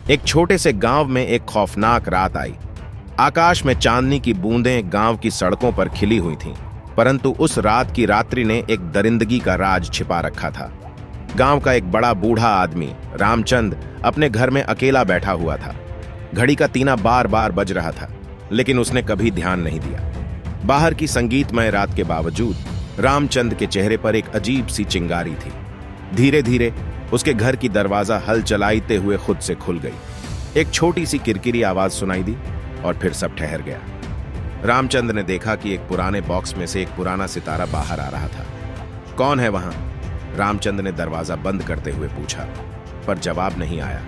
एक छोटे से गांव में एक खौफनाक रात आई। आकाश में चांदनी की बूंदें गांव की सड़कों पर खिली हुई थीं, परंतु उस रात की रात्रि ने एक दरिंदगी का राज छिपा रखा था। गांव का एक बड़ा बूढ़ा आदमी रामचंद अपने घर में अकेला बैठा हुआ था। घड़ी का तीना बार बार बज रहा था, लेकिन उसने कभी ध्यान नहीं दिया। बाहर की संगीतमय रात के बावजूद रामचंद के चेहरे पर एक अजीब सी चिंगारी थी। धीरे धीरे उसके घर की दरवाजा हल चलाते हुए खुद से खुल गई। एक छोटी सी किरकिरी आवाज सुनाई दी और फिर सब ठहर गया। रामचंद ने देखा कि एक पुराने बॉक्स में से एक पुराना सितारा बाहर आ रहा था। कौन है वहां? रामचंद ने दरवाजा बंद करते हुए पूछा, पर जवाब नहीं आया।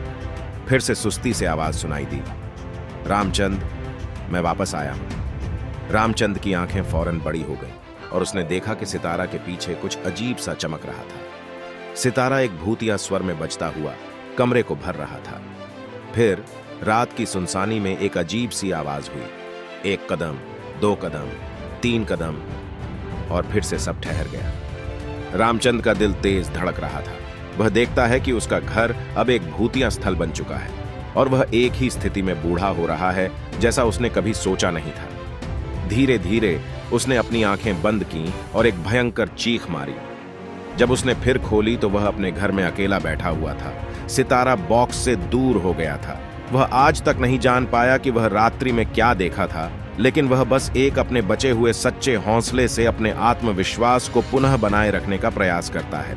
फिर से सुस्ती से आवाज सुनाई दी, रामचंद, मैं वापस आया हूं। रामचंद की आंखें फौरन बड़ी हो गईं और उसने देखा कि सितारा के पीछे कुछ अजीब सा चमक रहा था। सितारा एक भूतिया स्वर में बजता हुआ कमरे को भर रहा था। फिर रात की सुनसानी में एक अजीब सी आवाज हुई। 1 कदम, 2 कदम, 3 कदम, और फिर से सब ठहर गया। रामचंद का दिल तेज धड़क रहा था। वह देखता है कि उसका घर अब एक भूतिया स्थल बन चुका है और वह एक ही स्थिति में बूढ़ा हो रहा है जैसा उसने कभी सोचा नहीं था। धीरे धीरे उसने अपनी आंखें बंद की और एक भयंकर चीख मारी। जब उसने फिर खोली तो वह अपने घर में अकेला बैठा हुआ था। सितारा बॉक्स से दूर हो गया था। वह आज तक नहीं जान पाया कि वह रात्रि में क्या देखा था, लेकिन वह बस एक अपने बचे हुए सच्चे हौसले से अपने आत्मविश्वास को पुनः बनाए रखने का प्रयास करता है।